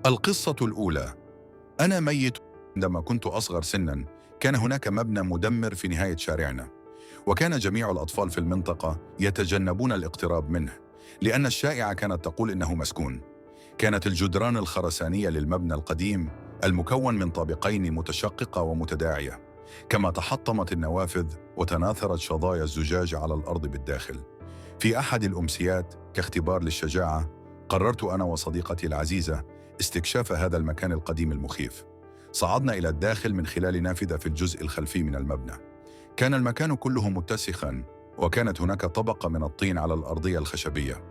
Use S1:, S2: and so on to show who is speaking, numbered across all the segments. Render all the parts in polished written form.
S1: القصة الأولى. أنا ميت. عندما كنت أصغر سناً كان هناك مبنى مدمر في نهاية شارعنا، وكان جميع الأطفال في المنطقة يتجنبون الاقتراب منه لأن الشائعة كانت تقول إنه مسكون. كانت الجدران الخرسانية للمبنى القديم المكون من طابقين متشققة ومتداعية، كما تحطمت النوافذ وتناثرت شظايا الزجاج على الأرض بالداخل. في أحد الأمسيات كاختبار للشجاعة قررت أنا وصديقتي العزيزة استكشاف هذا المكان القديم المخيف. صعدنا إلى الداخل من خلال نافذة في الجزء الخلفي من المبنى. كان المكان كله متسخاً، وكانت هناك طبقة من الطين على الأرضية الخشبية.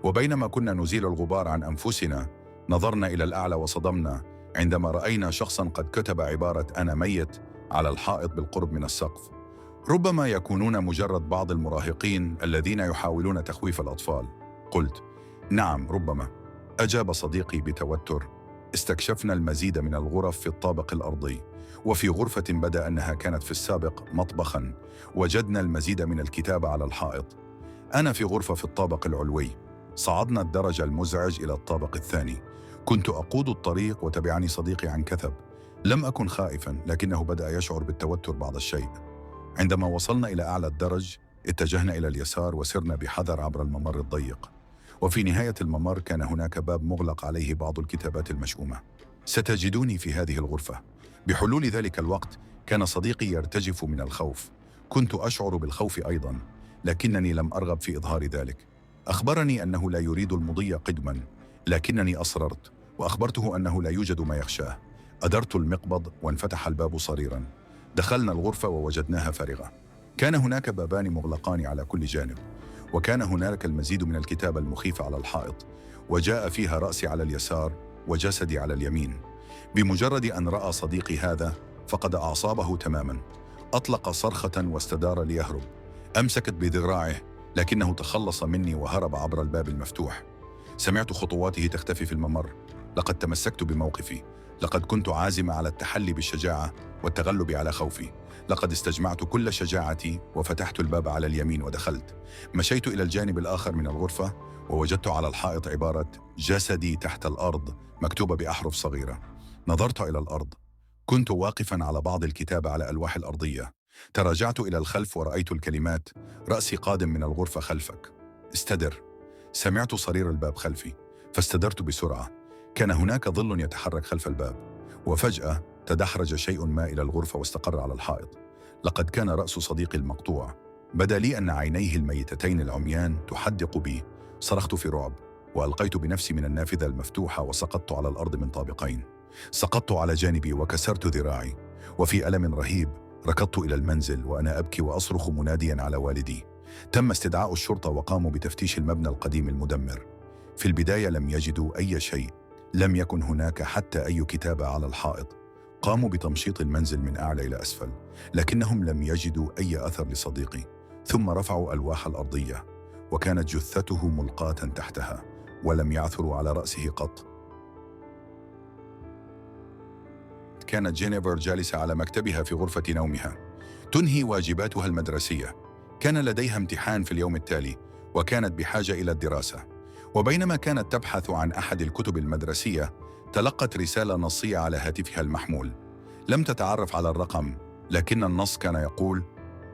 S1: وبينما كنا نزيل الغبار عن أنفسنا نظرنا إلى الأعلى وصدمنا عندما رأينا شخصاً قد كتب عبارة "أنا ميت" على الحائط بالقرب من السقف. ربما يكونون مجرد بعض المراهقين الذين يحاولون تخويف الأطفال. قلت: نعم ربما، أجاب صديقي بتوتر. استكشفنا المزيد من الغرف في الطابق الأرضي، وفي غرفة بدأ أنها كانت في السابق مطبخاً وجدنا المزيد من الكتابة على الحائط. أنا في غرفة في الطابق العلوي. صعدنا الدرج المزعج إلى الطابق الثاني. كنت أقود الطريق وتبعني صديقي عن كثب. لم أكن خائفاً، لكنه بدأ يشعر بالتوتر بعض الشيء. عندما وصلنا إلى أعلى الدرج اتجهنا إلى اليسار وسرنا بحذر عبر الممر الضيق. وفي نهاية الممر كان هناك باب مغلق عليه بعض الكتابات المشؤومة. ستجدوني في هذه الغرفة. بحلول ذلك الوقت كان صديقي يرتجف من الخوف. كنت أشعر بالخوف أيضا، لكنني لم أرغب في إظهار ذلك. أخبرني أنه لا يريد المضي قدما، لكنني أصررت وأخبرته أنه لا يوجد ما يخشاه. أدرت المقبض وانفتح الباب صريرا. دخلنا الغرفة ووجدناها فارغة. كان هناك بابان مغلقان على كل جانب، وكان هناك المزيد من الكتابة المخيفة على الحائط، وجاء فيها رأسي على اليسار وجسدي على اليمين. بمجرد أن رأى صديقي هذا فقد أعصابه تماما. أطلق صرخة واستدار ليهرب. أمسكت بذراعه لكنه تخلص مني وهرب عبر الباب المفتوح. سمعت خطواته تختفي في الممر. لقد تمسكت بموقفي. لقد كنت عازم على التحلي بالشجاعة والتغلب على خوفي. لقد استجمعت كل شجاعتي وفتحت الباب على اليمين ودخلت. مشيت إلى الجانب الآخر من الغرفة ووجدت على الحائط عبارة "جسدي تحت الأرض" مكتوبة بأحرف صغيرة. نظرت إلى الأرض. كنت واقفاً على بعض الكتابة على ألواح الأرضية. تراجعت إلى الخلف ورأيت الكلمات: "رأسي قادم من الغرفة خلفك. استدر." سمعت صرير الباب خلفي، فاستدرت بسرعة. كان هناك ظل يتحرك خلف الباب، وفجأة تدحرج شيء ما إلى الغرفة واستقر على الحائط. لقد كان رأس صديقي المقطوع. بدا لي أن عينيه الميتتين العميان تحدق بي. صرخت في رعب، وألقيت بنفسي من النافذة المفتوحة وسقطت على الأرض من طابقين. سقطت على جانبي وكسرت ذراعي، وفي ألم رهيب ركضت إلى المنزل وأنا أبكي وأصرخ مناديا على والدي. تم استدعاء الشرطة وقاموا بتفتيش المبنى القديم المدمر. في البداية لم يجدوا أي شيء. لم يكن هناك حتى أي كتابة على الحائط. قاموا بتمشيط المنزل من أعلى إلى أسفل، لكنهم لم يجدوا أي أثر لصديقي. ثم رفعوا ألواح الأرضية، وكانت جثته ملقاة تحتها، ولم يعثروا على رأسه قط. كانت جينيفر جالسة على مكتبها في غرفة نومها تنهي واجباتها المدرسية. كان لديها امتحان في اليوم التالي، وكانت بحاجة إلى الدراسة. وبينما كانت تبحث عن أحد الكتب المدرسية تلقت رسالة نصية على هاتفها المحمول. لم تتعرف على الرقم، لكن النص كان يقول: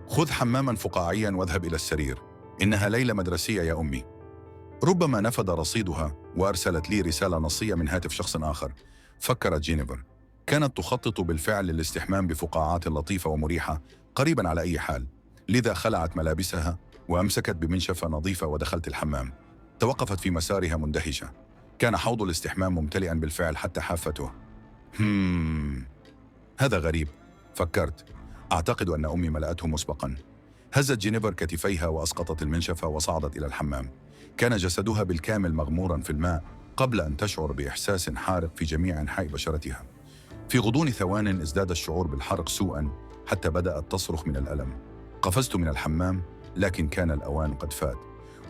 S1: "خذ حماما فقاعيا واذهب إلى السرير. إنها ليلة مدرسية يا أمي." ربما نفد رصيدها وأرسلت لي رسالة نصية من هاتف شخص آخر. فكرت جينيفر. كانت تخطط بالفعل للاستحمام بفقاعات لطيفة ومريحة قريبا على أي حال. لذا خلعت ملابسها وأمسكت بمنشفة نظيفة ودخلت الحمام. توقفت في مسارها مندهشة. كان حوض الاستحمام ممتلئا بالفعل حتى حافته. هذا غريب، فكرت. أعتقد أن أمي ملأته مسبقا. هزت جينيفر كتفيها وأسقطت المنشفة وصعدت إلى الحمام. كان جسدها بالكامل مغمورا في الماء قبل أن تشعر بإحساس حارق في جميع أنحاء بشرتها. في غضون ثوان ازداد الشعور بالحرق سوءا حتى بدأت تصرخ من الألم. قفزت من الحمام، لكن كان الأوان قد فات.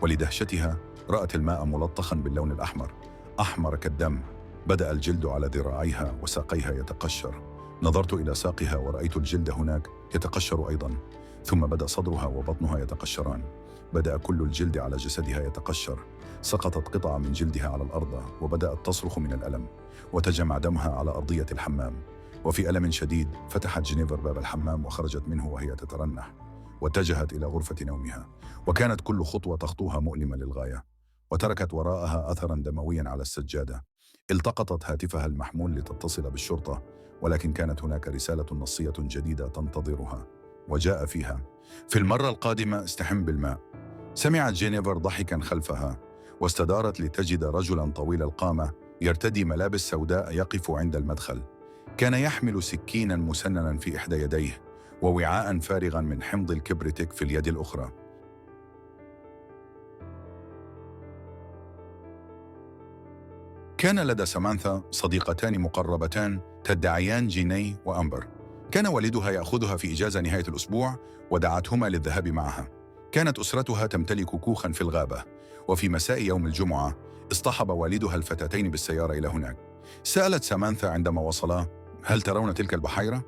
S1: ولدهشتها رأت الماء ملطخا باللون الأحمر، أحمر كالدم. بدأ الجلد على ذراعيها وساقيها يتقشر. نظرت إلى ساقها ورأيت الجلد هناك يتقشر أيضا. ثم بدأ صدرها وبطنها يتقشران. بدأ كل الجلد على جسدها يتقشر. سقطت قطعة من جلدها على الأرض وبدأت تصرخ من الألم، وتجمع دمها على أرضية الحمام. وفي ألم شديد فتحت جينيفر باب الحمام وخرجت منه وهي تترنح، واتجهت إلى غرفة نومها. وكانت كل خطوة تخطوها مؤلمة للغاية، وتركت وراءها أثراً دموياً على السجادة. التقطت هاتفها المحمول لتتصل بالشرطة، ولكن كانت هناك رسالة نصية جديدة تنتظرها، وجاء فيها: في المرة القادمة استحم بالماء. سمعت جينيفر ضحكاً خلفها، واستدارت لتجد رجلاً طويل القامة يرتدي ملابس سوداء يقف عند المدخل. كان يحمل سكيناً مسنناً في إحدى يديه، ووعاء فارغاً من حمض الكبريتيك في اليد الأخرى. كان لدى سامانثا صديقتان مقربتان تدعيان جيني وأمبر. كان والدها يأخذها في إجازة نهاية الأسبوع، ودعتهما للذهاب معها. كانت أسرتها تمتلك كوخاً في الغابة، وفي مساء يوم الجمعة اصطحب والدها الفتاتين بالسيارة إلى هناك. سألت سامانثا عندما وصلا: هل ترون تلك البحيرة؟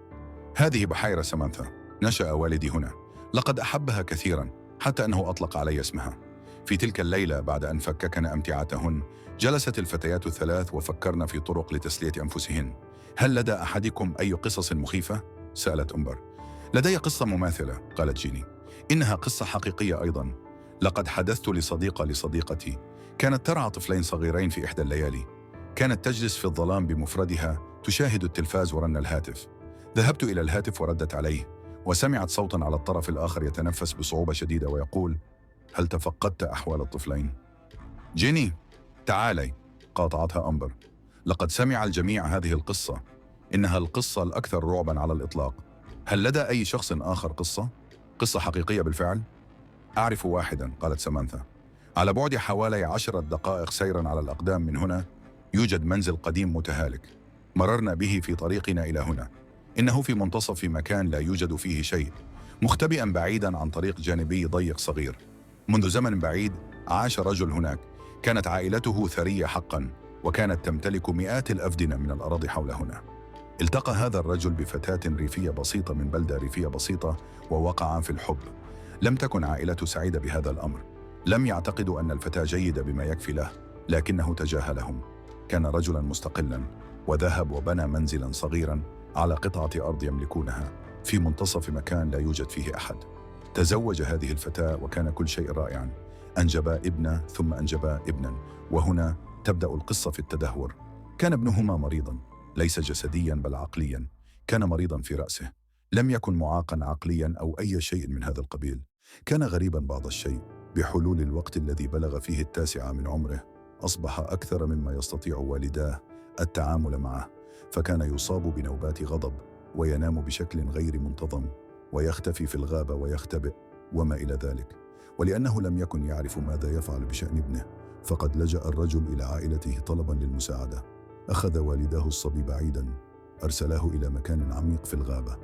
S1: هذه بحيرة سامانثا، نشأ والدي هنا. لقد أحبها كثيراً حتى أنه أطلق علي اسمها. في تلك الليلة بعد أن فككن أمتعتهن، جلست الفتيات الثلاث وفكرن في طرق لتسلية أنفسهن. هل لدى أحدكم أي قصص مخيفة؟ سألت أمبر. لدي قصة مماثلة، قالت جيني. إنها قصة حقيقية أيضاً. لقد حدثت لصديقة لصديقتي، كانت ترعى طفلين صغيرين في إحدى الليالي. كانت تجلس في الظلام بمفردها تشاهد التلفاز ورن الهاتف. ذهبت إلى الهاتف وردت عليه، وسمعت صوتاً على الطرف الآخر يتنفس بصعوبة شديدة ويقول: هل تفقدت أحوال الطفلين؟ جيني، تعالي، قاطعتها أمبر. لقد سمع الجميع هذه القصة. إنها القصة الأكثر رعباً على الإطلاق. هل لدى أي شخص آخر قصة حقيقية بالفعل؟ أعرف واحداً، قالت سامانثا. على بعد حوالي 10 دقائق سيراً على الأقدام من هنا يوجد منزل قديم متهالك. مررنا به في طريقنا إلى هنا. إنه في منتصف مكان لا يوجد فيه شيء، مختبئاً بعيداً عن طريق جانبي ضيق صغير. منذ زمن بعيد عاش رجل هناك. كانت عائلته ثرية حقاً، وكانت تمتلك مئات الأفدنة من الأراضي حول هنا. التقى هذا الرجل بفتاة ريفية بسيطة من بلدة ريفية بسيطة، ووقعا في الحب. لم تكن عائلته سعيدة بهذا الأمر. لم يعتقدوا أن الفتاة جيدة بما يكفي له، لكنه تجاهلهم. كان رجلاً مستقلاً، وذهب وبنى منزلاً صغيراً على قطعة أرض يملكونها في منتصف مكان لا يوجد فيه أحد. تزوج هذه الفتاة وكان كل شيء رائعاً. أنجبا ابنة ثم أنجبا ابناً، وهنا تبدأ القصة في التدهور. كان ابنهما مريضاً، ليس جسدياً بل عقلياً. كان مريضاً في رأسه، لم يكن معاقاً عقلياً أو أي شيء من هذا القبيل. كان غريباً بعض الشيء. بحلول الوقت الذي بلغ فيه 9 من عمره، أصبح أكثر مما يستطيع والداه التعامل معه، فكان يصاب بنوبات غضب، وينام بشكل غير منتظم، ويختفي في الغابة ويختبئ وما إلى ذلك. ولأنه لم يكن يعرف ماذا يفعل بشأن ابنه، فقد لجأ الرجل إلى عائلته طلباً للمساعدة. أخذ والداه الصبي بعيداً، أرسلاه إلى مكان عميق في الغابة.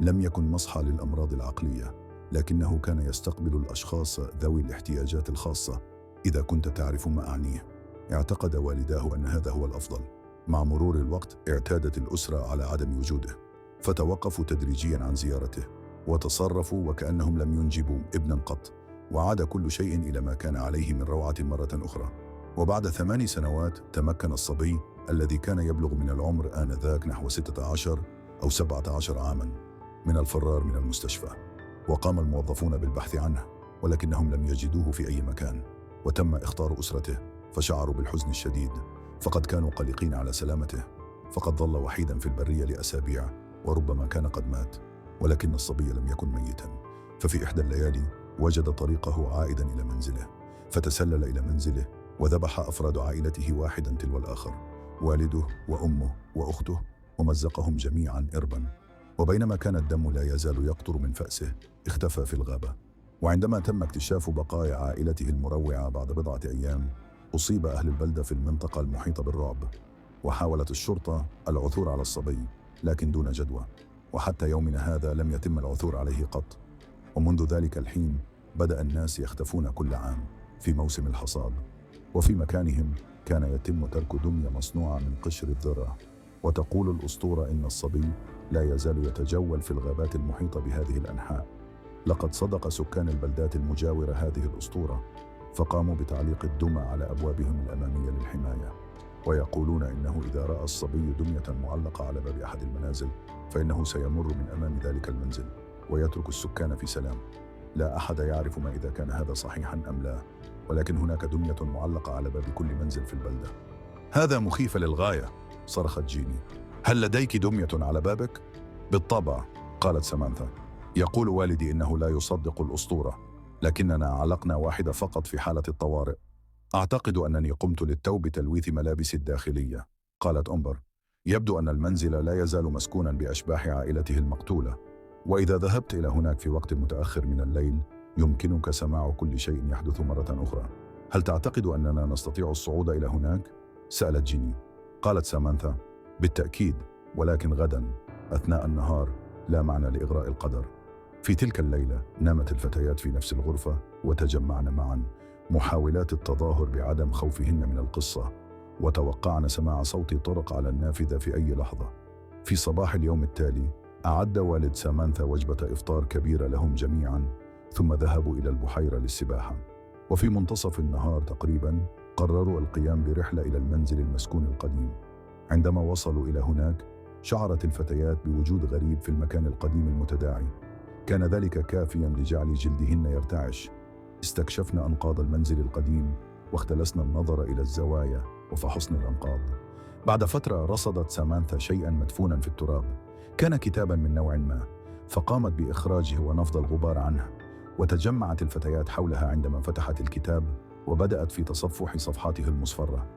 S1: لم يكن مصحى للأمراض العقلية، لكنه كان يستقبل الأشخاص ذوي الاحتياجات الخاصة. إذا كنت تعرف ما أعنيه. اعتقد والداه أن هذا هو الأفضل. مع مرور الوقت اعتادت الأسرة على عدم وجوده، فتوقفوا تدريجياً عن زيارته، وتصرفوا وكأنهم لم ينجبوا ابناً قط. وعاد كل شيء إلى ما كان عليه من روعة مرة أخرى. وبعد 8 سنوات تمكن الصبي الذي كان يبلغ من العمر آنذاك نحو 16 أو 17 عاماً من الفرار من المستشفى. وقام الموظفون بالبحث عنه، ولكنهم لم يجدوه في أي مكان. وتم إخطار أسرته، فشعروا بالحزن الشديد، فقد كانوا قلقين على سلامته. فقد ظل وحيداً في البرية لأسابيع، وربما كان قد مات. ولكن الصبي لم يكن ميتاً. ففي إحدى الليالي وجد طريقه عائداً إلى منزله، فتسلل إلى منزله وذبح أفراد عائلته واحداً تلو الآخر، والده وأمه وأخته، ومزقهم جميعاً إرباً. وبينما كان الدم لا يزال يقطر من فأسه، اختفى في الغابة. وعندما تم اكتشاف بقايا عائلته المروعة بعد بضعة أيام، أصيب أهل البلدة في المنطقة المحيطة بالرعب. وحاولت الشرطة العثور على الصبي، لكن دون جدوى. وحتى يومنا هذا لم يتم العثور عليه قط. ومنذ ذلك الحين بدأ الناس يختفون كل عام في موسم الحصاد، وفي مكانهم كان يتم ترك دمية مصنوعة من قشر الذرة. وتقول الأسطورة إن الصبي لا يزال يتجول في الغابات المحيطة بهذه الأنحاء. لقد صدق سكان البلدات المجاورة هذه الأسطورة، فقاموا بتعليق الدمى على أبوابهم الأمامية للحماية، ويقولون إنه إذا رأى الصبي دمية معلقة على باب أحد المنازل فإنه سيمر من أمام ذلك المنزل ويترك السكان في سلام. لا أحد يعرف ما إذا كان هذا صحيحا أم لا، ولكن هناك دمية معلقة على باب كل منزل في البلدة. هذا مخيف للغاية، صرخت جيني. هل لديك دمية على بابك؟ بالطبع، قالت سامانثا. يقول والدي إنه لا يصدق الأسطورة، لكننا علقنا واحدة فقط في حالة الطوارئ. أعتقد أنني قمت للتو بتلويث ملابسي الداخلية، قالت أمبر. يبدو أن المنزل لا يزال مسكونا بأشباح عائلته المقتولة، وإذا ذهبت إلى هناك في وقت متأخر من الليل يمكنك سماع كل شيء يحدث مرة أخرى. هل تعتقد أننا نستطيع الصعود إلى هناك؟ سألت جيني. قالت سامانثا: بالتأكيد، ولكن غدا أثناء النهار لا معنى لإغراء القدر. في تلك الليلة نامت الفتيات في نفس الغرفة وتجمعن معا، محاولات التظاهر بعدم خوفهن من القصة، وتوقعن سماع صوت طرق على النافذة في أي لحظة. في صباح اليوم التالي أعد والد سامانثا وجبة إفطار كبيرة لهم جميعا، ثم ذهبوا إلى البحيرة للسباحة. وفي منتصف النهار تقريبا قرروا القيام برحلة إلى المنزل المسكون القديم. عندما وصلوا إلى هناك شعرت الفتيات بوجود غريب في المكان القديم المتداعي، كان ذلك كافيا لجعل جلدهن يرتعش. استكشفنا أنقاض المنزل القديم واختلسنا النظر إلى الزوايا وفحصنا الأنقاض. بعد فترة رصدت سامانثا شيئا مدفونا في التراب، كان كتابا من نوع ما، فقامت بإخراجه ونفض الغبار عنه. وتجمعت الفتيات حولها عندما فتحت الكتاب وبدأت في تصفح صفحاته المصفرة.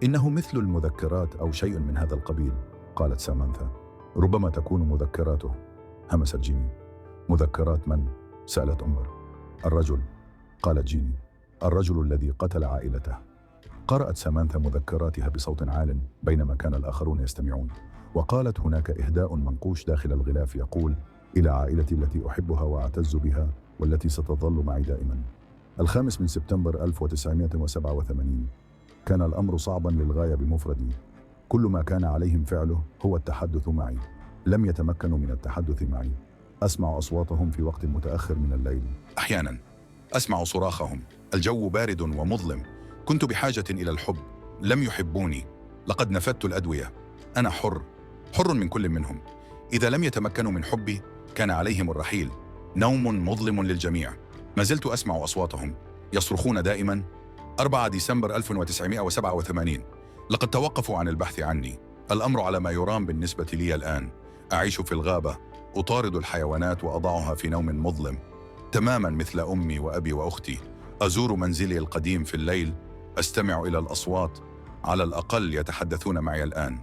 S1: إنه مثل المذكرات أو شيء من هذا القبيل، قالت سامانثا. ربما تكون مذكراته، همست جيني. مذكرات من؟ سألت أمبر. الرجل، قالت جيني. الرجل الذي قتل عائلته. قرأت سامانثا مذكراتها بصوت عال بينما كان الآخرون يستمعون، وقالت: هناك إهداء منقوش داخل الغلاف يقول: إلى عائلتي التي أحبها وأعتز بها والتي ستظل معي دائما. 5 سبتمبر 1987. كان الأمر صعبا للغاية بمفردي. كل ما كان عليهم فعله هو التحدث معي. لم يتمكنوا من التحدث معي. أسمع أصواتهم في وقت متأخر من الليل. أحيانا أسمع صراخهم. الجو بارد ومظلم. كنت بحاجة إلى الحب. لم يحبوني. لقد نفذت الأدوية. أنا حر من كل منهم. إذا لم يتمكنوا من حبي كان عليهم الرحيل. نوم مظلم للجميع. ما زلت أسمع أصواتهم يصرخون دائما. 4 ديسمبر 1987. لقد توقفوا عن البحث عني. الأمر على ما يرام بالنسبة لي الآن. أعيش في الغابة، أطارد الحيوانات وأضعها في نوم مظلم، تماما مثل أمي وأبي وأختي. أزور منزلي القديم في الليل، أستمع إلى الأصوات، على الأقل يتحدثون معي الآن.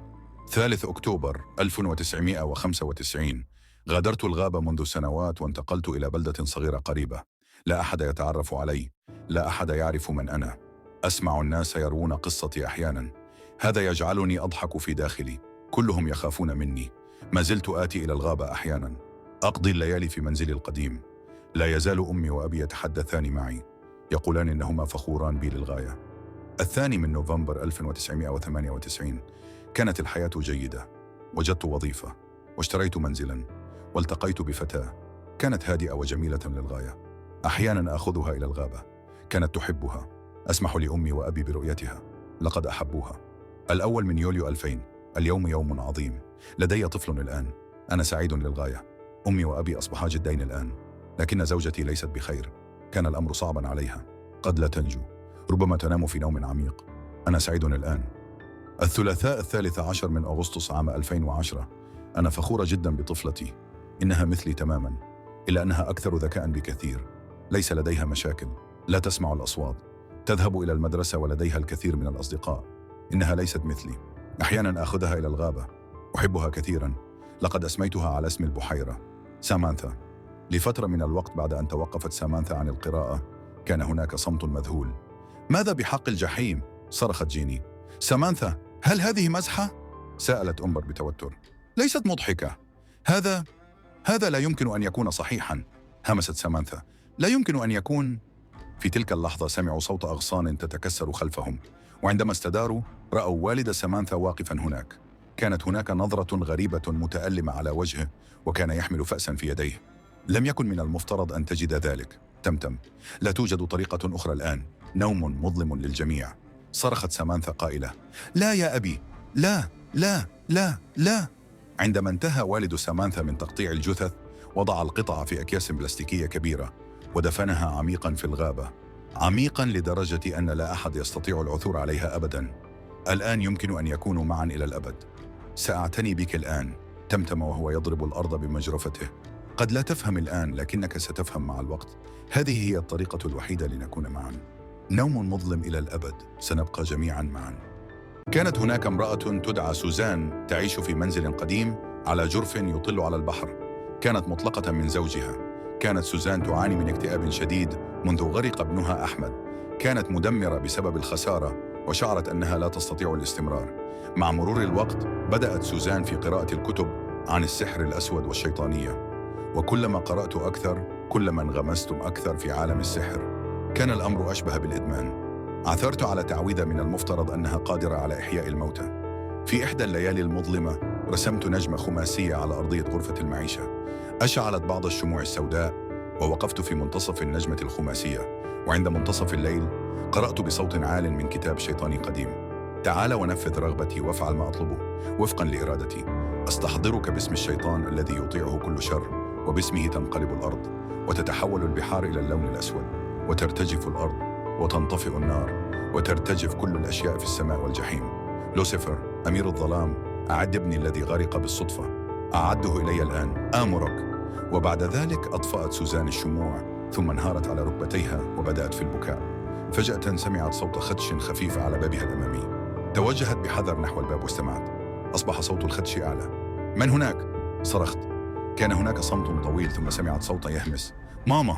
S1: 3 أكتوبر 1995. غادرت الغابة منذ سنوات وانتقلت إلى بلدة صغيرة قريبة. لا أحد يتعرف علي، لا أحد يعرف من أنا. أسمع الناس يروون قصتي أحيانا. هذا يجعلني أضحك في داخلي. كلهم يخافون مني. ما زلت آتي إلى الغابة أحيانا. أقضي الليالي في منزلي القديم. لا يزال أمي وأبي يتحدثان معي، يقولان إنهما فخوران بي للغاية. 2 نوفمبر 1998. كانت الحياة جيدة. وجدت وظيفة واشتريت منزلا والتقيت بفتاة كانت هادئة وجميلة للغاية. أحيانا أخذها إلى الغابة. كانت تحبها. أسمح لأمي وأبي برؤيتها. لقد أحبوها. 1 يوليو 2000. اليوم يوم عظيم. لدي طفل الآن. أنا سعيد للغاية. أمي وأبي أصبحا جدين الآن، لكن زوجتي ليست بخير. كان الأمر صعبا عليها. قد لا تنجو. ربما تنام في نوم عميق. أنا سعيد الآن. الثلاثاء 13 أغسطس عام 2010. أنا فخورة جدا بطفلتي. إنها مثلي تماما، إلا أنها أكثر ذكاء بكثير. ليس لديها مشاكل. لا تسمع الأصوات. تذهب إلى المدرسة ولديها الكثير من الأصدقاء. إنها ليست مثلي. أحيانا أخذها إلى الغابة. أحبها كثيرا. لقد أسميتها على اسم البحيرة، سامانثا. لفترة من الوقت بعد أن توقفت سامانثا عن القراءة كان هناك صمت مذهول. ماذا بحق الجحيم؟ صرخت جيني. سامانثا، هل هذه مزحة؟ سألت أمبر بتوتر. ليست مضحكة. هذا لا يمكن أن يكون صحيحا، همست سامانثا. لا يمكن أن يكون. في تلك اللحظة سمعوا صوت أغصان تتكسر خلفهم، وعندما استداروا رأوا والد سامانثا واقفا هناك. كانت هناك نظرة غريبة متألمة على وجهه، وكان يحمل فأسا في يديه. لم يكن من المفترض أن تجد ذلك. تمتم. لا توجد طريقة أخرى الآن. نوم مظلم للجميع. صرخت سامانثا قائلة: لا يا أبي، لا لا لا لا. عندما انتهى والد سامانثا من تقطيع الجثث، وضع القطع في أكياس بلاستيكية كبيرة ودفنها عميقا في الغابة، عميقا لدرجة أن لا أحد يستطيع العثور عليها أبدا. الآن يمكن أن يكونوا معا إلى الأبد. سأعتني بك الآن، تمتم وهو يضرب الأرض بمجرفته. قد لا تفهم الآن، لكنك ستفهم مع الوقت. هذه هي الطريقة الوحيدة لنكون معا. نوم مظلم إلى الأبد، سنبقى جميعا معا. كانت هناك امرأة تدعى سوزان تعيش في منزل قديم على جرف يطل على البحر. كانت مطلقة من زوجها. كانت سوزان تعاني من اكتئاب شديد منذ غرق ابنها أحمد. كانت مدمرة بسبب الخسارة وشعرت أنها لا تستطيع الاستمرار. مع مرور الوقت بدأت سوزان في قراءة الكتب عن السحر الأسود والشيطانية، وكلما قرأت أكثر كلما انغمست أكثر في عالم السحر. كان الأمر أشبه بالإدمان. عثرت على تعويذة من المفترض أنها قادرة على إحياء الموتى. في إحدى الليالي المظلمة رسمت نجمة خماسية على أرضية غرفة المعيشة. أشعلت بعض الشموع السوداء ووقفت في منتصف النجمة الخماسية، وعند منتصف الليل قرأت بصوت عال من كتاب شيطاني قديم: تعال ونفذ رغبتي وافعل ما أطلبه وفقا لإرادتي. أستحضرك باسم الشيطان الذي يطيعه كل شر، وباسمه تنقلب الأرض وتتحول البحار إلى اللون الأسود، وترتجف الأرض وتنطفئ النار، وترتجف كل الأشياء في السماء والجحيم. لوسيفر أمير الظلام، أعد ابني الذي غرق بالصدفة، أعده إلي الآن، آمرك. وبعد ذلك أطفأت سوزان الشموع، ثم انهارت على ركبتيها وبدأت في البكاء. فجأة سمعت صوت خدش خفيف على بابها الأمامي. توجهت بحذر نحو الباب واستمعت. أصبح صوت الخدش أعلى. من هناك؟ صرخت. كان هناك صمت طويل، ثم سمعت صوتا يهمس: ماما!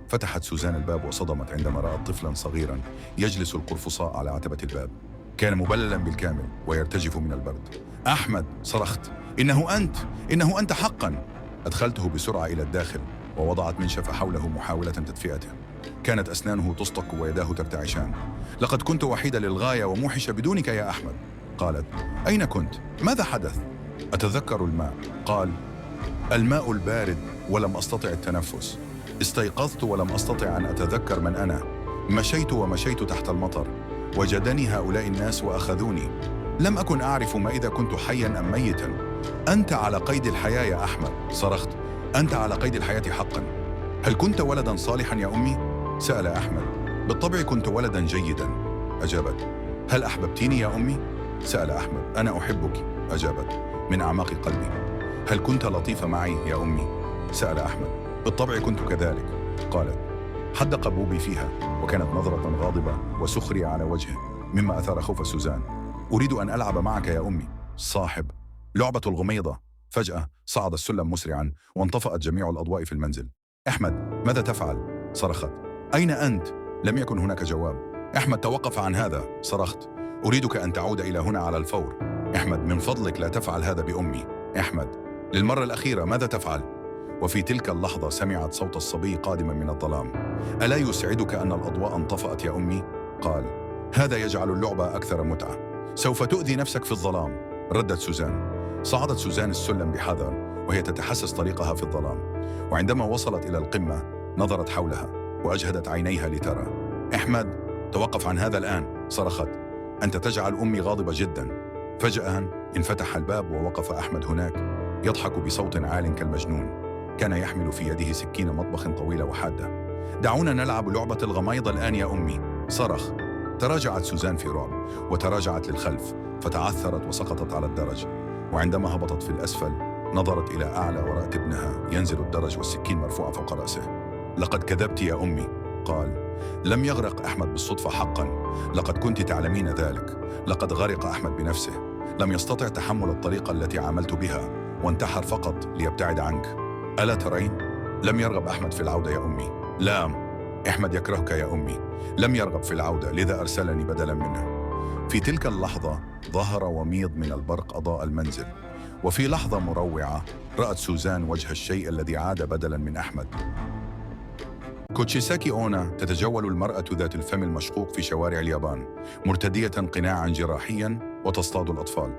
S1: فتحت سوزان الباب وصدمت عندما رأت طفلا صغيرا يجلس القرفصاء على عتبة الباب. كان مبللا بالكامل ويرتجف من البرد. أحمد! صرخت. إنه أنت حقا! أدخلته بسرعة إلى الداخل ووضعت منشفة حوله محاولة تدفئته. كانت أسنانه تصطك ويداه ترتعشان. لقد كنت وحيدة للغاية وموحشة بدونك يا أحمد. قالت: أين كنت؟ ماذا حدث؟ أتذكر الماء. قال: الماء البارد، ولم أستطع التنفس. استيقظت ولم أستطع أن أتذكر من أنا. مشيت ومشيت تحت المطر، وجدني هؤلاء الناس وأخذوني. لم أكن أعرف ما إذا كنت حيا أم ميتا. أنت على قيد الحياة يا أحمد! صرخت. أنت على قيد الحياة حقا. هل كنت ولدا صالحا يا أمي؟ سأل أحمد. بالطبع كنت ولدا جيدا، أجابت. هل أحببتيني يا أمي؟ سأل أحمد. أنا أحبك، أجابت من أعماق قلبي. هل كنت لطيفة معي يا أمي؟ سأل أحمد. بالطبع كنت كذلك، قالت. حدق بوبي فيها، وكانت نظرة غاضبة وسخرية على وجهه، مما أثار خوف سوزان. أريد أن ألعب معك يا أمي. صاحب لعبة الغميضة. فجأة صعد السلم مسرعا وانطفأت جميع الأضواء في المنزل. أحمد، ماذا تفعل؟ صرخت. أين أنت؟ لم يكن هناك جواب. أحمد، توقف عن هذا، صرخت. أريدك أن تعود إلى هنا على الفور. أحمد، من فضلك لا تفعل هذا بأمي. أحمد، للمرة الأخيرة، ماذا تفعل؟ وفي تلك اللحظة سمعت صوت الصبي قادما من الظلام. ألا يسعدك أن الأضواء انطفأت يا أمي؟ قال. هذا يجعل اللعبة أكثر متعة. سوف تؤذي نفسك في الظلام، ردت سوزان. صعدت سوزان السلم بحذر وهي تتحسس طريقها في الظلام، وعندما وصلت إلى القمة نظرت حولها وأجهدت عينيها لترى. أحمد، توقف عن هذا الآن، صرخت. أنت تجعل أمي غاضبة جدا. فجأة انفتح الباب ووقف أحمد هناك يضحك بصوت عال كالمجنون. كان يحمل في يده سكين مطبخ طويلة وحادة. دعونا نلعب لعبة الغميضة الآن يا أمي، صرخ. تراجعت سوزان في رعب وتراجعت للخلف، فتعثرت وسقطت على الدرج. وعندما هبطت في الأسفل نظرت إلى أعلى ورأت ابنها ينزل الدرج والسكين مرفوعة فوق رأسه. لقد كذبت يا أمي، قال. لم يغرق أحمد بالصدفة حقا، لقد كنت تعلمين ذلك. لقد غرق أحمد بنفسه، لم يستطع تحمل الطريقة التي عاملت بها وانتحر فقط ليبتعد عنك. ألا ترين؟ لم يرغب أحمد في العودة يا أمي. لا، أحمد يكرهك يا أمي. لم يرغب في العودة، لذا أرسلني بدلا منه. في تلك اللحظة ظهر وميض من البرق أضاء المنزل، وفي لحظة مروعة رأت سوزان وجه الشيء الذي عاد بدلا من أحمد. كوتشيساكي أونا تتجول المرأة ذات الفم المشقوق في شوارع اليابان، مرتدية قناعا جراحيا وتصطاد الأطفال.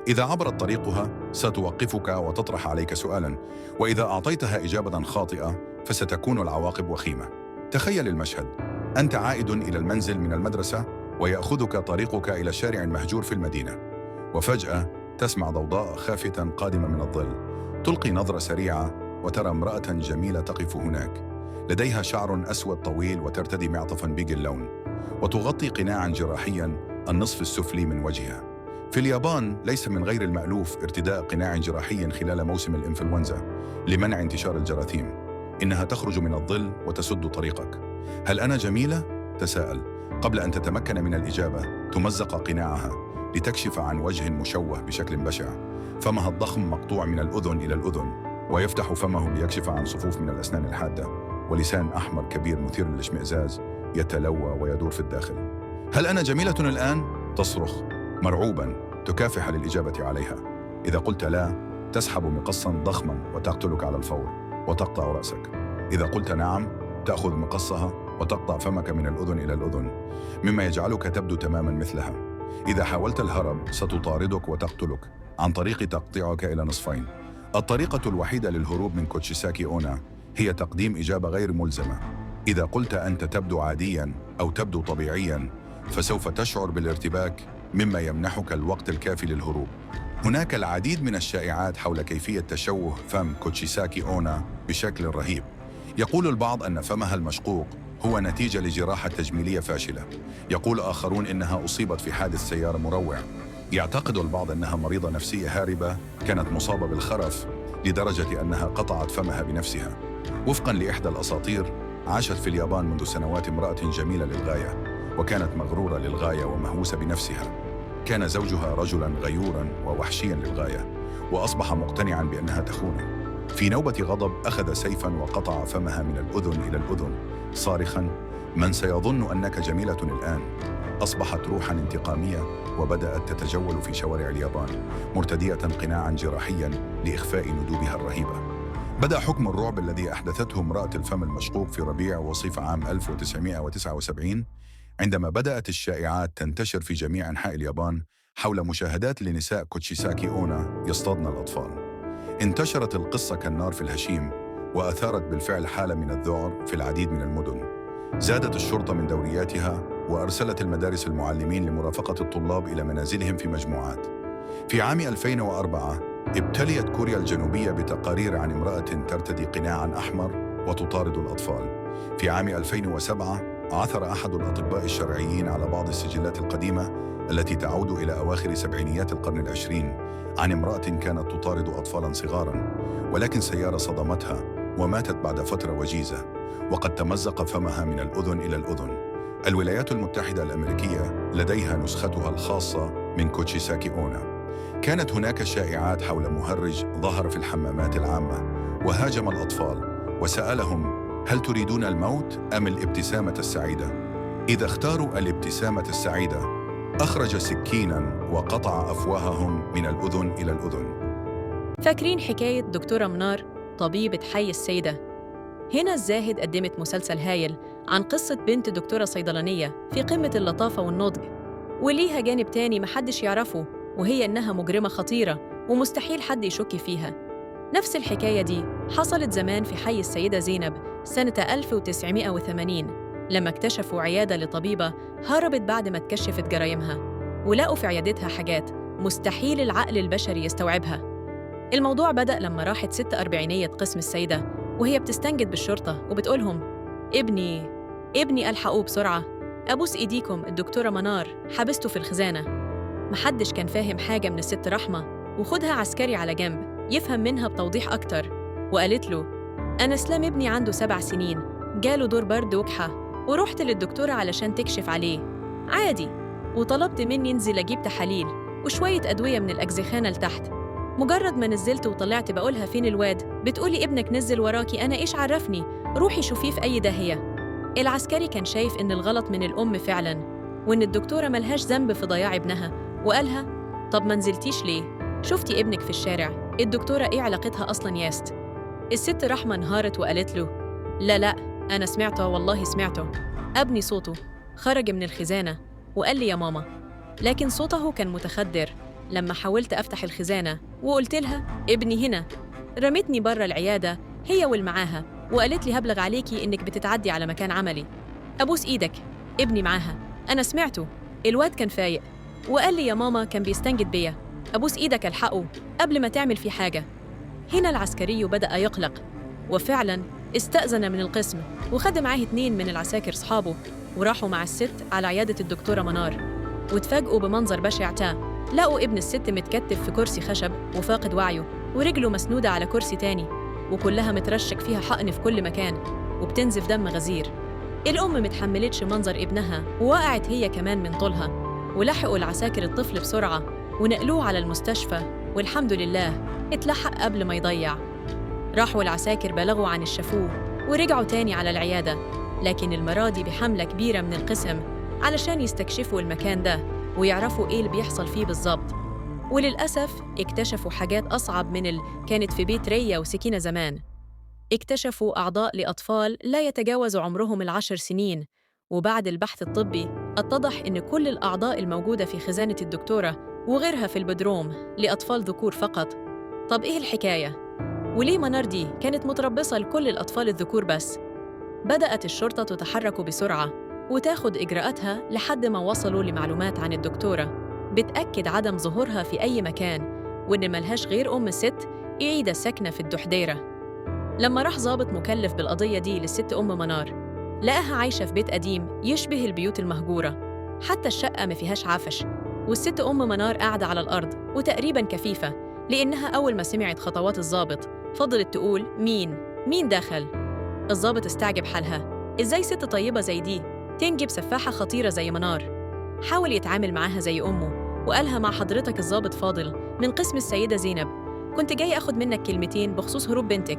S1: إذا عبرت طريقها ستوقفك وتطرح عليك سؤالا، وإذا أعطيتها إجابة خاطئة فستكون العواقب وخيمة. تخيل المشهد: أنت عائد إلى المنزل من المدرسة ويأخذك طريقك إلى شارع مهجور في المدينة، وفجأة تسمع ضوضاء خافتة قادمة من الظل. تلقي نظرة سريعة وترى امرأة جميلة تقف هناك، لديها شعر أسود طويل وترتدي معطفاً بيج اللون، وتغطي قناعاً جراحياً النصف السفلي من وجهها. في اليابان ليس من غير المألوف ارتداء قناع جراحي خلال موسم الإنفلونزا لمنع انتشار الجراثيم. إنها تخرج من الظل وتسد طريقك. هل أنا جميلة؟ تساءل. قبل أن تتمكن من الإجابة تمزق قناعها لتكشف عن وجه مشوه بشكل بشع. فمها الضخم مقطوع من الأذن إلى الأذن، ويفتح فمه ليكشف عن صفوف من الأسنان الحادة، ولسان أحمر كبير مثير للاشمئزاز يتلوى ويدور في الداخل. هل أنا جميلة الآن؟ تصرخ مرعوباً، تكافح للإجابة عليها. إذا قلت لا تسحب مقصاً ضخماً وتقتلك على الفور وتقطع رأسك. إذا قلت نعم تأخذ مقصها وتقطع فمك من الأذن إلى الأذن، مما يجعلك تبدو تماماً مثلها. إذا حاولت الهرب ستطاردك وتقتلك عن طريق تقطيعك إلى نصفين. الطريقة الوحيدة للهروب من كوتشيساكي أونا هي تقديم إجابة غير ملزمة. إذا قلت أنت تبدو عادياً أو تبدو طبيعياً فسوف تشعر بالارتباك، مما يمنحك الوقت الكافي للهروب. هناك العديد من الشائعات حول كيفية تشوه فم كوتشيساكي أونا بشكل رهيب. يقول البعض أن فمها المشقوق هو نتيجة لجراحة تجميلية فاشلة. يقول آخرون إنها أصيبت في حادث سيارة مروع. يعتقد البعض أنها مريضة نفسية هاربة كانت مصابة بالخرف لدرجة أنها قطعت فمها بنفسها. وفقاً لإحدى الأساطير، عاشت في اليابان منذ سنوات امرأة جميلة للغاية، وكانت مغرورة للغاية ومهووسة بنفسها. كان زوجها رجلاً غيوراً ووحشياً للغاية، وأصبح مقتنعاً بأنها تخونه. في نوبة غضب أخذ سيفاً وقطع فمها من الأذن إلى الأذن صارخاً: من سيظن أنك جميلة الآن؟ أصبحت روحاً انتقامية وبدأت تتجول في شوارع اليابان مرتدية قناعاً جراحياً لإخفاء ندوبها الرهيبة. بدأ حكم الرعب الذي أحدثته امرأة الفم المشقوق في ربيع وصيف عام 1979، عندما بدأت الشائعات تنتشر في جميع أنحاء اليابان حول مشاهدات لنساء كوتشيساكي أونا يصطادن الأطفال. انتشرت القصة كالنار في الهشيم، وأثارت بالفعل حالة من الذعر في العديد من المدن. زادت الشرطة من دورياتها، وأرسلت المدارس المعلمين لمرافقة الطلاب إلى منازلهم في مجموعات. في عام 2004 ابتليت كوريا الجنوبية بتقارير عن امرأة ترتدي قناعاً أحمر وتطارد الأطفال. في عام 2007 عثر أحد الأطباء الشرعيين على بعض السجلات القديمة التي تعود إلى أواخر سبعينيات القرن العشرين عن امرأة كانت تطارد أطفالاً صغاراً، ولكن سيارة صدمتها وماتت بعد فترة وجيزة، وقد تمزق فمها من الأذن إلى الأذن. الولايات المتحدة الأمريكية لديها نسختها الخاصة من كوتشيساكي أونا. كانت هناك شائعات حول مهرج ظهر في الحمامات العامة وهاجم الأطفال وسألهم: هل تريدون الموت أم الابتسامة السعيدة؟ إذا اختاروا الابتسامة السعيدة أخرج سكيناً وقطع أفواههم من الأذن إلى الأذن.
S2: فاكرين حكاية دكتورة منار طبيبة حي السيدة؟ هنا الزاهد قدمت مسلسل هايل عن قصة بنت دكتورة صيدلانية في قمة اللطافة والنضج، وليها جانب تاني محدش يعرفه، وهي إنها مجرمة خطيرة ومستحيل حد يشك فيها. نفس الحكاية دي حصلت زمان في حي السيدة زينب سنة 1980، لما اكتشفوا عيادة لطبيبة هربت بعد ما اتكشفت جرايمها، ولقوا في عيادتها حاجات مستحيل العقل البشري يستوعبها. الموضوع بدأ لما راحت ست أربعينية قسم السيدة وهي بتستنجد بالشرطة وبتقولهم: ابني ألحقوه بسرعة، أبوس إيديكم الدكتورة منار حبسته في الخزانة. محدش كان فاهم حاجة من الست رحمة، وخدها عسكري على جنب يفهم منها بتوضيح أكتر، وقالت له: أنا سلام ابني عنده 7 سنين جاله دور برد وكحة، ورحت للدكتورة علشان تكشف عليه عادي، وطلبت مني انزل أجيب تحاليل وشوية أدوية من الأجزخانة لتحت. مجرد ما نزلت وطلعت بقولها: فين الواد؟ بتقولي ابنك نزل وراكي. أنا إيش عرفني؟ روحي شوفيه في أي داهية. العسكري كان شايف إن الغلط من الأم فعلاً، وإن الدكتورة ملهاش ذنب في ضياع ابنها، وقالها: طب ما نزلتيش ليه؟ شفتي ابنك في الشارع، الدكتورة إيه علاقتها أصلاً ياست؟ الست رحمة انهارت وقالت له: لا أنا سمعته، والله سمعته، ابني صوته خرج من الخزانة وقال لي يا ماما، لكن صوته كان متخدر. لما حاولت أفتح الخزانة وقلت لها ابني هنا، رمتني برا العيادة هي والمعاها، وقالت لي هبلغ عليكي إنك بتتعدي على مكان عملي. أبوس إيدك، ابني معاها، أنا سمعته، الواد كان فايق وقال لي يا ماما كان بيستنجد بيا، أبوس إيدك ألحقه قبل ما تعمل فيه حاجة. هنا العسكري بدأ يقلق، وفعلاً استأذن من القسم وخد معاه 2 من العساكر صحابه، وراحوا مع الست على عيادة الدكتورة منار، واتفاجئوا بمنظر بشع تام. لقوا ابن الست متكتف في كرسي خشب وفاقد وعيه، ورجله مسنودة على كرسي تاني، وكلها مترشك فيها حقن في كل مكان وبتنزف دم غزير. الأم متحملتش منظر ابنها ووقعت هي كمان من طولها، ولحقوا العساكر الطفل بسرعة ونقلوه على المستشفى، والحمد لله اتلحق قبل ما يضيع. راحوا العساكر بلغوا عن الشافوه ورجعوا تاني على العيادة، لكن المرة دي بحملة كبيرة من القسم علشان يستكشفوا المكان ده ويعرفوا إيه اللي بيحصل فيه بالظبط. وللأسف اكتشفوا حاجات أصعب من كانت في بيت ريا وسكينة زمان. اكتشفوا أعضاء لأطفال لا يتجاوز عمرهم 10 سنين، وبعد البحث الطبي اتضح إن كل الأعضاء الموجودة في خزانة الدكتورة وغيرها في البدروم لأطفال ذكور فقط. طب إيه الحكاية؟ وليه منار دي كانت متربصة لكل الأطفال الذكور بس؟ بدأت الشرطة تتحرك بسرعة وتاخد إجراءاتها لحد ما وصلوا لمعلومات عن الدكتورة بتأكد عدم ظهورها في أي مكان، وإن ملهاش غير أم ست إعيدة السكنة في الدحديرة. لما راح ضابط مكلف بالقضية دي للست أم منار، لقاها عايشة في بيت قديم يشبه البيوت المهجورة، حتى الشقة ما فيهاش عفش، والست أم منار قاعدة على الأرض وتقريباً كفيفة، لأنها أول ما سمعت خطوات الضابط فضلت تقول مين دخل؟ الضابط استعجب حالها، إزاي ست طيبة زي دي تنجب سفاحة خطيرة زي منار؟ حاول يتعامل معاها زي أمه وقالها مع حضرتك الضابط فاضل من قسم السيدة زينب، كنت جاي أخد منك كلمتين بخصوص هروب بنتك.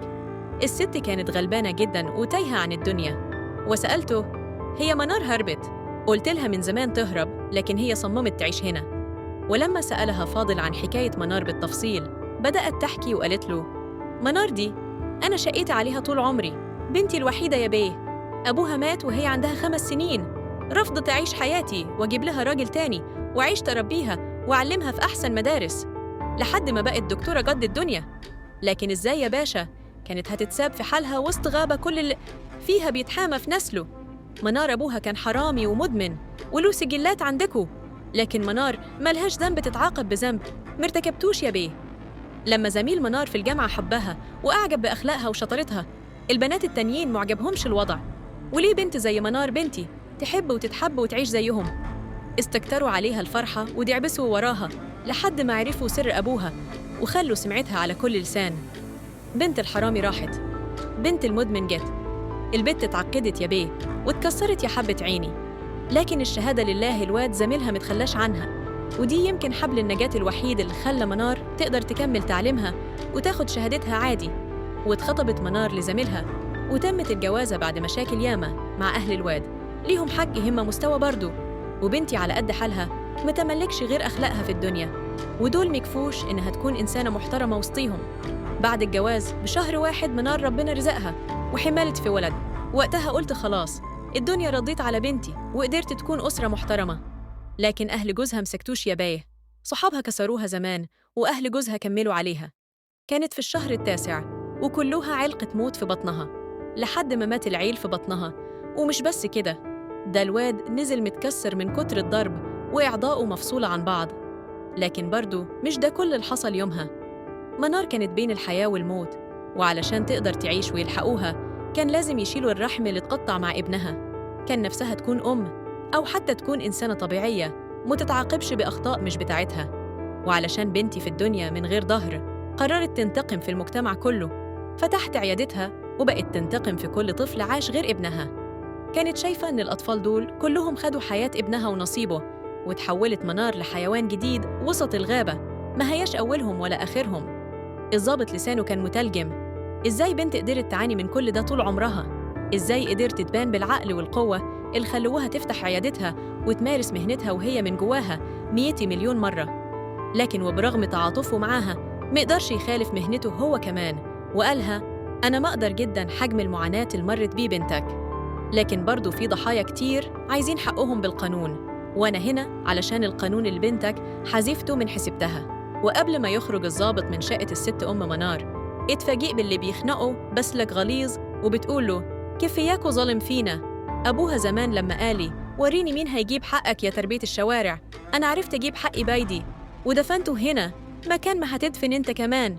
S2: الست كانت غلبانة جداً وتايهة عن الدنيا، وسألته هي منار هربت؟ قلت لها من زمان تهرب، لكن هي صممت تعيش هنا. ولما سألها فاضل عن حكاية منار بالتفصيل بدأت تحكي وقالت له منار دي أنا شقيت عليها طول عمري، بنتي الوحيدة يا بيه، أبوها مات وهي عندها 5 سنين، رفضت أعيش حياتي وأجيب لها راجل تاني وأعيش تربيها وأعلمها في أحسن مدارس لحد ما بقت دكتورة قد الدنيا. لكن إزاي يا باشا كانت هتتساب في حالها وسط غابة كل اللي فيها بيتحامى في نسله؟ منار أبوها كان حرامي ومدمن وله سجلات عندكو، لكن منار ملهاش ذنب تتعاقب بذنب مرتكبتوش يا بيه. لما زميل منار في الجامعة حبها وأعجب بأخلاقها وشطارتها، البنات التانيين معجبهمش الوضع، وليه بنت زي منار بنتي تحب وتتحب وتعيش زيهم؟ استكتروا عليها الفرحة ودعبسوا وراها لحد ما عرفوا سر أبوها وخلوا سمعتها على كل لسان. بنت الحرامي راحت، بنت المدمن جت، البت اتعقدت يا بيه واتكسرت يا حبة عيني، لكن الشهادة لله الواد زميلها متخلاش عنها، ودي يمكن حبل النجاة الوحيد اللي خلى منار تقدر تكمل تعليمها وتاخد شهادتها عادي. واتخطبت منار لزميلها وتمت الجوازة بعد مشاكل ياما مع أهل الواد، ليهم حق همة مستوى برضو، وبنتي على قد حالها متملكش غير أخلاقها في الدنيا، ودول مكفوش إنها تكون إنسانة محترمة وسطيهم. بعد الجواز بشهر واحد منار ربنا رزقها وحملت في ولد، وقتها قلت خلاص الدنيا رضيت على بنتي وقدرت تكون أسرة محترمة. لكن أهل جوزها مسكتوش يا بايه، صحابها كسروها زمان وأهل جوزها كملوا عليها. كانت في الشهر التاسع وكلها علقة موت في بطنها لحد ما مات العيل في بطنها. ومش بس كده، ده الواد نزل متكسر من كتر الضرب وإعضاؤه مفصولة عن بعض. لكن برضو مش ده كل اللي حصل يومها. منار كانت بين الحياة والموت، وعلشان تقدر تعيش ويلحقوها كان لازم يشيلوا الرحم اللي اتقطع مع ابنها. كان نفسها تكون أم أو حتى تكون إنسانة طبيعية متتعاقبش بأخطاء مش بتاعتها، وعلشان بنتي في الدنيا من غير ظهر قررت تنتقم في المجتمع كله، فتحت عيادتها وبقت تنتقم في كل طفل عاش غير ابنها. كانت شايفة إن الأطفال دول كلهم خدوا حياة ابنها ونصيبه، وتحولت منار لحيوان جديد وسط الغابة ما هياش أولهم ولا آخرهم. الضابط لسانه كان متلجم، إزاي بنت قدرت تعاني من كل ده طول عمرها؟ إزاي قدرت تبان بالعقل والقوة اللي خلوها تفتح عيادتها وتمارس مهنتها وهي من جواها 100 مليون مرة؟ لكن وبرغم تعاطفه معاها مقدرش يخالف مهنته هو كمان، وقالها أنا مقدر جداً حجم المعاناة اللي مرت بيه بنتك، لكن برضو في ضحايا كتير عايزين حقهم بالقانون، وأنا هنا علشان القانون اللي بنتك حذفته من حسبتها. وقبل ما يخرج الضابط من شقة الست أم منار اتفاجئ باللي بيخنقه بسلك غليظ وبتقول له كيف ياكو ظالم فينا؟ أبوها زمان لما قالي وريني مين هيجيب حقك يا تربية الشوارع، أنا عرفت أجيب حقي بايدي ودفنته هنا مكان ما هتدفن أنت كمان.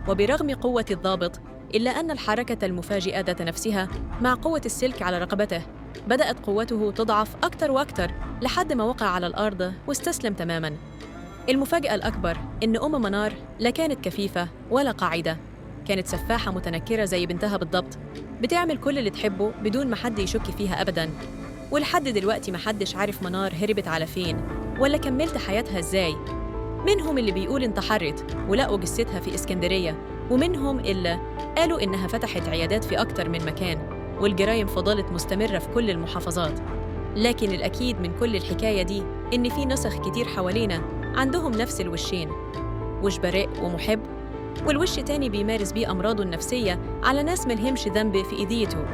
S2: وبرغم قوة الضابط إلا أن الحركة المفاجئة ذات نفسها مع قوة السلك على رقبته بدأت قوته تضعف أكثر وأكثر لحد ما وقع على الأرض واستسلم تماماً. المفاجأة الأكبر إن منار لا كانت كفيفة ولا قاعدة، كانت سفاحة متنكرة زي بنتها بالضبط، بتعمل كل اللي تحبه بدون ما حد يشك فيها أبداً. ولحد دلوقتي محدش عارف منار هربت على فين ولا كملت حياتها إزاي. منهم اللي بيقول انتحرت ولقوا جثتها في إسكندرية، ومنهم اللي قالوا إنها فتحت عيادات في أكتر من مكان، والجرايم فضلت مستمرة في كل المحافظات. لكن الأكيد من كل الحكاية دي إن في نسخ كتير حوالينا عندهم نفس الوشين، وش بريء ومحب، والوش تاني بيمارس بيه أمراضه النفسية على ناس ملهمش ذنب في إيديته.